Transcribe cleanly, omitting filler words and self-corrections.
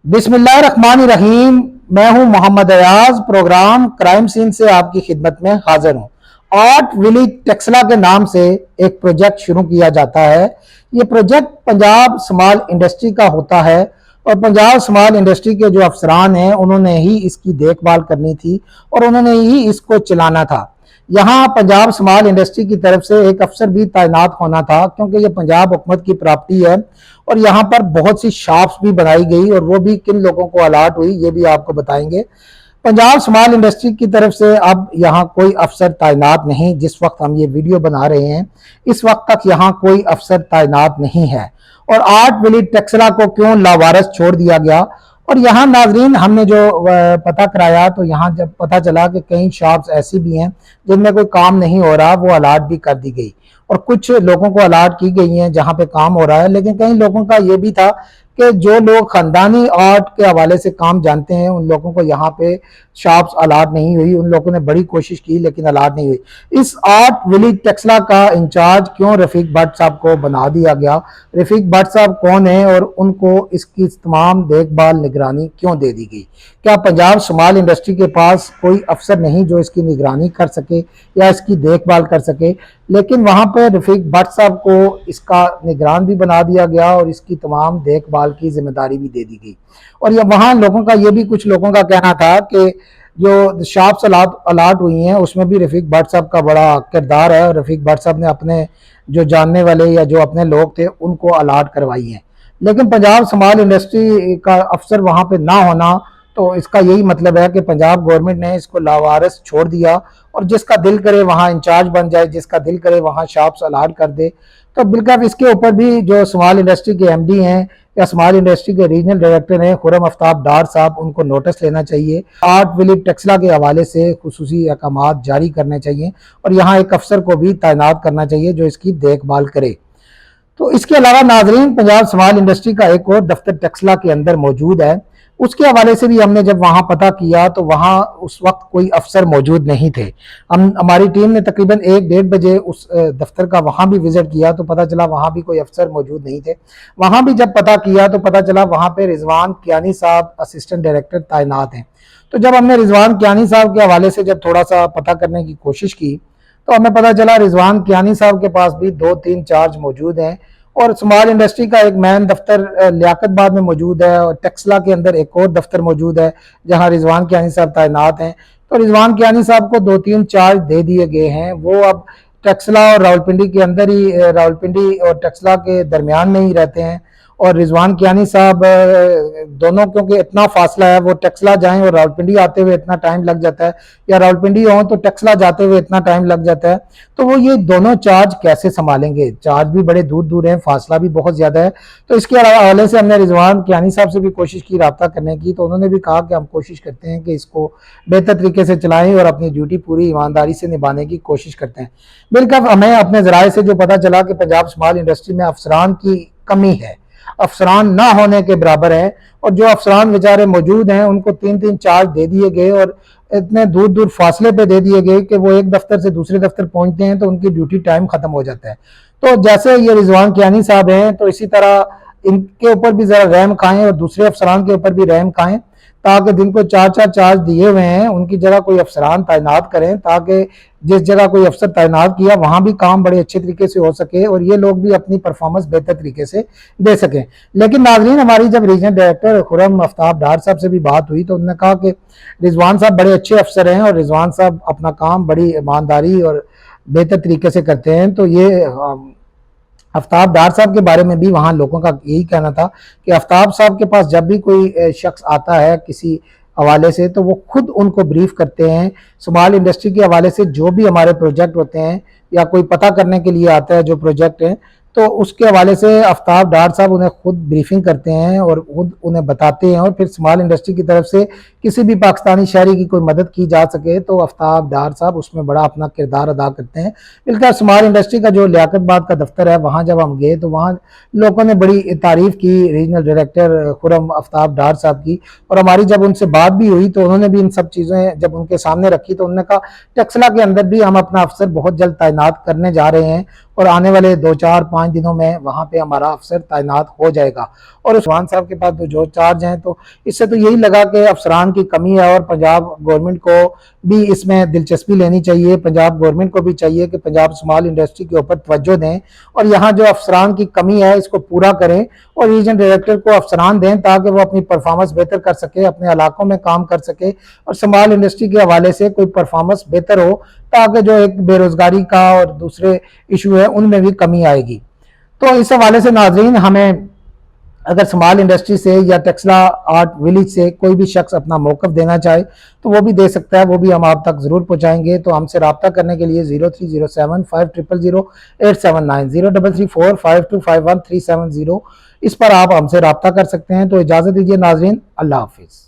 बिस्मिल्लाहिर्रहमानिर्रहीम। मैं हूं Mohammad Ayaz. Programme crime scene से आपकी खिदमत में हाजिर हूं। आर्ट विलेज टेक्सला के नाम से एक प्रोजेक्ट शुरू किया जाता है। ये प्रोजेक्ट पंजाब स्मॉल इंडस्ट्री का होता है और पंजाब स्मॉल इंडस्ट्री के जो अफसरान हैं उन्होंने ही इसकी देखभाल करनी थी और उन्होंने ही इसको चलाना था। यहाँ पंजाब स्मॉल इंडस्ट्री की तरफ से एक अफसर भी तैनात होना था क्योंकि ये पंजाब हुकूमत की प्रॉपर्टी है और यहाँ पर बहुत सी शॉप्स भी बनाई गई और वो भी किन लोगों को अलाट हुई ये भी आपको बताएंगे। पंजाब स्मॉल इंडस्ट्री की तरफ से अब यहाँ कोई अफसर तैनात नहीं। जिस वक्त हम ये वीडियो बना रहे हैं इस वक्त तक यहाँ कोई अफसर तैनात नहीं है। और आर्ट विलेज टेक्सला को क्यों लावारिस छोड़ दिया गया, और यहाँ नाजरीन हमने जो पता कराया तो यहाँ जब पता चला कि कई शॉप्स ऐसी भी हैं जिनमें कोई काम नहीं हो रहा, वो अलाट भी कर दी गई और कुछ लोगों को अलाट की गई हैं जहाँ पे काम हो रहा है। लेकिन कई लोगों का ये भी था कि जो लोग खानदानी आर्ट के हवाले से काम जानते हैं उन लोगों को यहाँ पे शॉप्स अलाट नहीं हुई। उन लोगों ने बड़ी कोशिश की लेकिन अलाट नहीं हुई। इस आर्ट विलेज टेक्सला का इंचार्ज क्यों रफीक भट्ट साहब को बना दिया गया, रफीक भट्ट साहब कौन है और उनको इसकी तमाम देखभाल निगरानी क्यों दे दी गई? क्या पंजाब स्मॉल इंडस्ट्री के पास कोई अफसर नहीं जो इसकी निगरानी कर सके या इसकी देखभाल कर सके? लेकिन वहां पर रफीक भट्ट साहब को इसका निगरान भी बना दिया गया और इसकी तमाम देखभाल की जिम्मेदारी भी दे दी गई। और ये वहां लोगों का ये भी कुछ लोगों का कहना था कि जो शॉप्स अलाट हुई हैं उसमें भी रफीक भट्ट साहब का बड़ा किरदार है और रफीक भट्ट साहब ने अपने जो जानने वाले या जो अपने लोग थे उनको अलाट करवाई हैं। लेकिन पंजाब स्मॉल इंडस्ट्री का अफसर वहां पे ना होना तो इसका यही मतलब है कि पंजाब गवर्नमेंट ने इसको लावारिस छोड़ दिया और जिसका दिल करे वहां इंचार्ज बन जाए, जिसका दिल करे वहां शॉप्स अलाट कर दे। तो बिल्कुल इसके ऊपर भी जो स्मॉल इंडस्ट्री के एमडी हैं या स्मॉल इंडस्ट्री के रीजनल डायरेक्टर हैं खुर्रम आफ्ताब डार साहब, उनको नोटिस लेना चाहिए। आर्ट विलेज टेक्सला के हवाले से खुसूसी अहकाम जारी करने चाहिए और यहाँ एक अफसर को भी तैनात करना चाहिए जो इसकी देखभाल करे। तो इसके अलावा नाजरीन पंजाब स्मॉल इंडस्ट्री का एक और दफ्तर टेक्सला के अंदर मौजूद है। उसके हवाले से भी हमने जब वहां पता किया तो वहां उस वक्त कोई अफसर मौजूद नहीं थे। हमारी टीम ने तकरीबन 1-1:30 बजे उस दफ्तर का वहां भी विजिट किया तो पता चला वहां भी कोई अफसर मौजूद नहीं थे। वहां भी जब पता किया तो पता चला वहां पे रिजवान कियानी साहब असिस्टेंट डायरेक्टर तैनात हैं। तो जब हमने रिजवान कियानी साहब के हवाले से जब थोड़ा सा पता करने की कोशिश की तो हमें पता चला रिजवान कियानी साहब के पास भी 2-3 चार्ज मौजूद हैं और स्मॉल इंडस्ट्री का एक मैन दफ्तर लियाकतबाद में मौजूद है और टेक्सला के अंदर एक और दफ्तर मौजूद है जहां रिजवान कियानी साहब तैनात हैं। तो रिजवान कियानी साहब को 2-3 चार्ज दे दिए गए हैं। वो अब टेक्सला और रावलपिंडी के अंदर ही, रावलपिंडी और टेक्सला के दरमियान में ही रहते हैं और रिजवान कियानी साहब दोनों क्योंकि इतना फासला है, वो टेक्सला जाएं और रावलपिंडी आते हुए इतना टाइम लग जाता है या रावलपिंडी हो तो टेक्सला जाते हुए इतना टाइम लग जाता है। तो वो ये दोनों चार्ज कैसे संभालेंगे? चार्ज भी बड़े दूर दूर हैं, फासला भी बहुत ज्यादा है। तो इसके हवाले से हमने रिजवान कियानी साहब से भी कोशिश की रब्ता करने की तो उन्होंने भी कहा कि हम कोशिश करते हैं कि इसको बेहतर तरीके से चलाएं और अपनी ड्यूटी पूरी ईमानदारी से निभाने की कोशिश करते हैं। बिल्कुल हमें अपने जराये से जो पता चला कि पंजाब स्मॉल इंडस्ट्री में अफसरान की कमी है, अफसरान ना होने के बराबर है और जो अफसरान बेचारे मौजूद हैं उनको 3-3 चार्ज दे दिए गए और इतने दूर दूर फासले पे दे दिए गए कि वो एक दफ्तर से दूसरे दफ्तर पहुंचते हैं तो उनकी ड्यूटी टाइम खत्म हो जाता है। तो जैसे ये रिजवान कियानी साहब हैं तो इसी तरह इनके ऊपर भी जरा रहम खाएं और दूसरे अफसरान के ऊपर भी रहम खाएं ताकि जिनको 4-4 चार्ज दिए हुए हैं उनकी जगह कोई अफसरान तैनात करें ताकि जिस जगह कोई अफसर तैनात किया वहां भी काम बड़े अच्छे तरीके से हो सके और ये लोग भी अपनी परफॉर्मेंस बेहतर तरीके से दे सकें। लेकिन नाजरीन हमारी जब रीजनल डायरेक्टर खुर्रम आफ्ताब डार साहब से भी बात हुई तो उन्होंने कहा कि रिजवान साहब बड़े अच्छे अफसर हैं और रिजवान साहब अपना काम बड़ी ईमानदारी और बेहतर तरीके से करते हैं। तो ये आफ्ताब डार साहब के बारे में भी वहाँ लोगों का यही कहना था कि आफ्ताब साहब के पास जब भी कोई शख्स आता है किसी हवाले से तो वो खुद उनको ब्रीफ करते हैं। स्मॉल इंडस्ट्री के हवाले से जो भी हमारे प्रोजेक्ट होते हैं या कोई पता करने के लिए आता है जो प्रोजेक्ट है तो उसके हवाले से आफ्ताब डार साहब उन्हें खुद ब्रीफिंग करते हैं और खुद उन्हें बताते हैं और फिर स्मॉल इंडस्ट्री की तरफ से किसी भी पाकिस्तानी शहरी की कोई मदद की जा सके तो आफ्ताब डार साहब उसमें बड़ा अपना किरदार अदा करते हैं। बिल्कुल स्मॉल इंडस्ट्री का जो लियाकतबाद का दफ्तर है वहाँ जब हम गए तो वहाँ लोगों ने बड़ी तारीफ की रीजनल डायरेक्टर खुर्रम आफ्ताब डार साहब की और हमारी जब उनसे बात भी हुई तो उन्होंने भी इन सब चीज़ें जब उनके सामने रखी तो उन्होंने कहा टेक्सला के अंदर भी हम अपना अफसर बहुत जल्द तैनात करने जा रहे हैं اور آنے والے 2-4-5 دنوں میں وہاں پہ ہمارا افسر تعینات ہو جائے گا۔ اور عثمان صاحب کے پاس جو چارج ہیں، تو اس سے تو یہی لگا کہ افسران کی کمی ہے، اور پنجاب گورنمنٹ کو بھی اس میں دلچسپی لینی چاہیے، پنجاب گورنمنٹ کو بھی چاہیے کہ پنجاب اسمال انڈسٹری کے اوپر توجہ دیں اور یہاں جو افسران کی کمی ہے اس کو پورا کریں، اور ریجن ڈائریکٹر کو افسران دیں تاکہ وہ اپنی پرفارمنس بہتر کر سکے، اپنے علاقوں میں کام کر سکے، اور اسمال انڈسٹری کے حوالے سے کوئی پرفارمنس بہتر ہو تاکہ جو ایک بے روزگاری کا اور دوسرے ایشو ہے ان میں بھی کمی آئے گی۔ تو اس حوالے سے ناظرین، ہمیں اگر اسمال انڈسٹری سے یا ٹیکسلا آرٹ ولیج سے کوئی بھی شخص اپنا موقف دینا چاہے تو وہ بھی دے سکتا ہے، وہ بھی ہم آپ تک ضرور پہنچائیں گے۔ تو ہم سے رابطہ کرنے کے لیے 0307500879 0334525137 اس پر آپ ہم سے رابطہ کر سکتے ہیں۔ تو اجازت دیجیے ناظرین، اللہ حافظ۔